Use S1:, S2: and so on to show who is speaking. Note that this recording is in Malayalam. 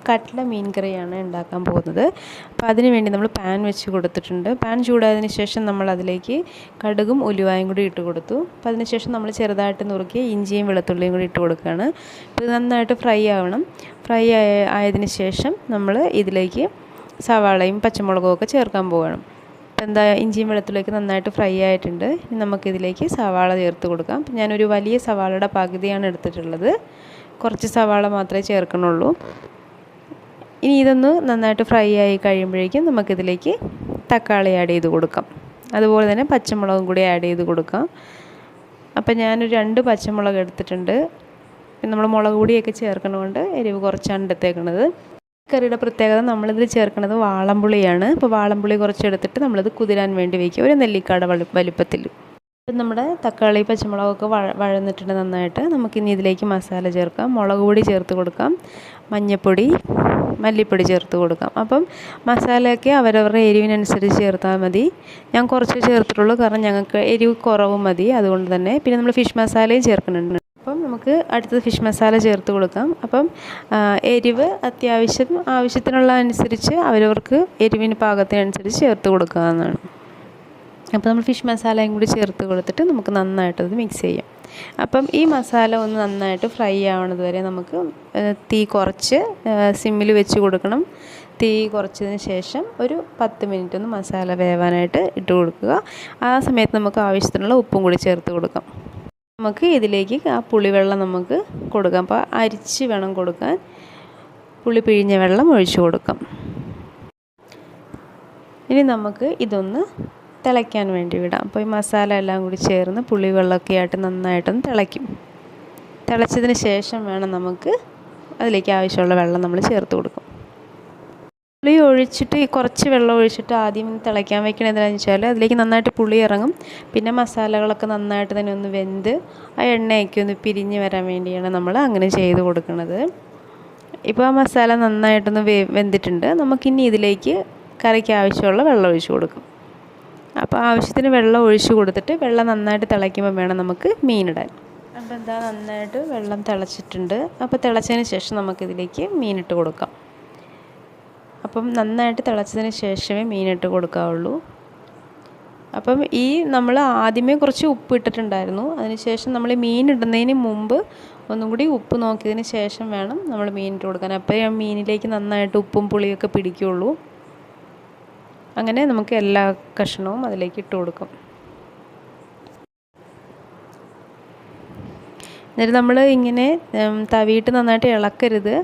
S1: കട്ട്ല മീൻ കറിയാണ് ഉണ്ടാക്കാൻ പോകുന്നത്. അപ്പോൾ അതിന് വേണ്ടി നമ്മൾ പാൻ വെച്ച് കൊടുത്തിട്ടുണ്ട്. പാൻ ചൂടായതിന് ശേഷം നമ്മൾ അതിലേക്ക് കടുകും ഉലുവായും കൂടി ഇട്ട് കൊടുത്തു. അപ്പോൾ അതിന് ശേഷം നമ്മൾ ചെറുതായിട്ട് നുറുക്കി ഇഞ്ചിയും വെളുത്തുള്ളിയും കൂടി ഇട്ട് കൊടുക്കുകയാണ്. ഇത് നന്നായിട്ട് ഫ്രൈ ആവണം. ഫ്രൈ ആയതിന് ശേഷം നമ്മൾ ഇതിലേക്ക് സവാളയും പച്ചമുളകും ഒക്കെ ചേർക്കാൻ പോവുകയാണ്. എന്താ ഇഞ്ചിയും വെളുത്തുള്ളിയൊക്കെ നന്നായിട്ട് ഫ്രൈ ആയിട്ടുണ്ട്. ഇനി നമുക്കിതിലേക്ക് സവാള ചേർത്ത് കൊടുക്കാം. ഞാനൊരു വലിയ സവാളയുടെ പകുതിയാണ് എടുത്തിട്ടുള്ളത്. കുറച്ച് സവാള മാത്രമേ ചേർക്കണുള്ളൂ. ഇനി ഇതൊന്ന് നന്നായിട്ട് ഫ്രൈ ആയി കഴിയുമ്പോഴേക്കും നമുക്കിതിലേക്ക് തക്കാളി ആഡ് ചെയ്ത് കൊടുക്കാം. അതുപോലെ തന്നെ പച്ചമുളകും കൂടി ആഡ് ചെയ്ത് കൊടുക്കാം. അപ്പം ഞാനൊരു 2 പച്ചമുളക് എടുത്തിട്ടുണ്ട്. പിന്നെ നമ്മൾ മുളക് പൊടിയൊക്കെ ചേർക്കണതുകൊണ്ട് എരിവ് കുറച്ചാണ് എടുത്തേക്കുന്നത്. കറിയുടെ പ്രത്യേകത നമ്മളിതിൽ ചേർക്കുന്നത് വാളംപുളിയാണ്. അപ്പോൾ വാളംപുളി കുറച്ചെടുത്തിട്ട് നമ്മളിത് കുതിരാൻ വേണ്ടി വയ്ക്കുക, ഒരു നെല്ലിക്കയുടെ വലിപ്പത്തിൽ. നമ്മുടെ തക്കാളി പച്ചമുളകൊക്കെ വഴന്നിട്ടുണ്ട് നന്നായിട്ട്. നമുക്കിനി ഇതിലേക്ക് മസാല ചേർക്കാം. മുളക് പൊടി ചേർത്ത് കൊടുക്കാം, മഞ്ഞൾപ്പൊടി, മല്ലിപ്പൊടി ചേർത്ത് കൊടുക്കാം. അപ്പം മസാലയൊക്കെ അവരവരുടെ എരിവിനനുസരിച്ച് ചേർത്താൽ മതി. ഞാൻ കുറച്ച് ചേർത്തിട്ടുള്ളൂ, കാരണം ഞങ്ങൾക്ക് എരിവ് കുറവ് മതി, അതുകൊണ്ട് തന്നെ. പിന്നെ നമ്മൾ ഫിഷ് മസാലയും ചേർക്കുന്നുണ്ട്. അപ്പം നമുക്ക് അടുത്തത് ഫിഷ് മസാല ചേർത്ത് കൊടുക്കാം. അപ്പം എരിവ് ആവശ്യത്തിനുള്ള അനുസരിച്ച് അവരവർക്ക് എരിവിന് പാകത്തിനനുസരിച്ച് ചേർത്ത് കൊടുക്കാവുന്നതാണ്. അപ്പോൾ നമ്മൾ ഫിഷ് മസാലയും കൂടി ചേർത്ത് കൊടുത്തിട്ട് നമുക്ക് നന്നായിട്ടത് മിക്സ് ചെയ്യാം. അപ്പം ഈ മസാല ഒന്ന് നന്നായിട്ട് ഫ്രൈ ആവണത് വരെ നമുക്ക് തീ കുറച്ച് സിമ്മിൽ വെച്ച് കൊടുക്കണം. തീ കുറച്ചതിന് ശേഷം ഒരു 10 മിനിറ്റ് ഒന്ന് മസാല വേവാനായിട്ട് ഇട്ട് കൊടുക്കുക. ആ സമയത്ത് നമുക്ക് ആവശ്യത്തിനുള്ള ഉപ്പും കൂടി ചേർത്ത് കൊടുക്കാം. നമുക്ക് ഇതിലേക്ക് ആ പുളിവെള്ളം നമുക്ക് കൊടുക്കാം. അപ്പോൾ അരിച്ച് വേണം കൊടുക്കാൻ. പുളി പിഴിഞ്ഞ വെള്ളം ഒഴിച്ച് കൊടുക്കാം. ഇനി നമുക്ക് ഇതൊന്ന് തിളയ്ക്കാൻ വേണ്ടി വിടാം. അപ്പോൾ ഈ മസാല എല്ലാം കൂടി ചേർന്ന് പുളിവെള്ളമൊക്കെ ആയിട്ട് നന്നായിട്ടൊന്ന് തിളയ്ക്കും. തിളച്ചതിന് ശേഷം വേണം നമുക്ക് അതിലേക്ക് ആവശ്യമുള്ള വെള്ളം നമ്മൾ ചേർത്ത് കൊടുക്കും. പുളി ഒഴിച്ചിട്ട് കുറച്ച് വെള്ളം ഒഴിച്ചിട്ട് ആദ്യം തിളയ്ക്കാൻ വെക്കണം. എന്താണെന്ന് വെച്ചാൽ അതിലേക്ക് നന്നായിട്ട് പുളി ഇറങ്ങും. പിന്നെ മസാലകളൊക്കെ നന്നായിട്ട് തന്നെ ഒന്ന് വെന്ത് ആ എണ്ണയൊക്കെ ഒന്ന് പിരിഞ്ഞ് വരാൻ വേണ്ടിയാണ് നമ്മൾ അങ്ങനെ ചെയ്ത് കൊടുക്കുന്നത്. ഇപ്പോൾ ആ മസാല നന്നായിട്ടൊന്ന് വെന്തിട്ടുണ്ട്. നമുക്കിനി ഇതിലേക്ക് കറിക്ക് ആവശ്യമുള്ള വെള്ളം ഒഴിച്ച് കൊടുക്കും. അപ്പോൾ ആവശ്യത്തിന് വെള്ളം ഒഴിച്ച് കൊടുത്തിട്ട് വെള്ളം നന്നായിട്ട് തിളയ്ക്കുമ്പോൾ വേണം നമുക്ക് മീനിടാൻ. അപ്പോൾ എന്താ നന്നായിട്ട് വെള്ളം തിളച്ചിട്ടുണ്ട്. അപ്പോൾ തിളച്ചതിന് ശേഷം നമുക്കിതിലേക്ക് മീനിട്ട് കൊടുക്കാം. അപ്പം നന്നായിട്ട് തിളച്ചതിന് ശേഷമേ മീനിട്ട് കൊടുക്കാവുള്ളൂ. അപ്പം നമ്മൾ ആദ്യമേ കുറച്ച് ഉപ്പ് ഇട്ടിട്ടുണ്ടായിരുന്നു. അതിനുശേഷം നമ്മൾ മീൻ ഇടുന്നതിന് മുമ്പ് ഒന്നും കൂടി ഉപ്പ് നോക്കിയതിന് ശേഷം വേണം നമ്മൾ മീനിട്ട് കൊടുക്കാൻ. അപ്പോൾ ആ മീനിലേക്ക് നന്നായിട്ട് ഉപ്പും പുളിയൊക്കെ പിടിക്കുകയുള്ളൂ. അങ്ങനെ നമുക്ക് എല്ലാ കഷ്ണവും അതിലേക്ക് ഇട്ട് കൊടുക്കും. എന്നിട്ട് നമ്മൾ ഇങ്ങനെ തവിയിട്ട് നന്നായിട്ട് ഇളക്കരുത്.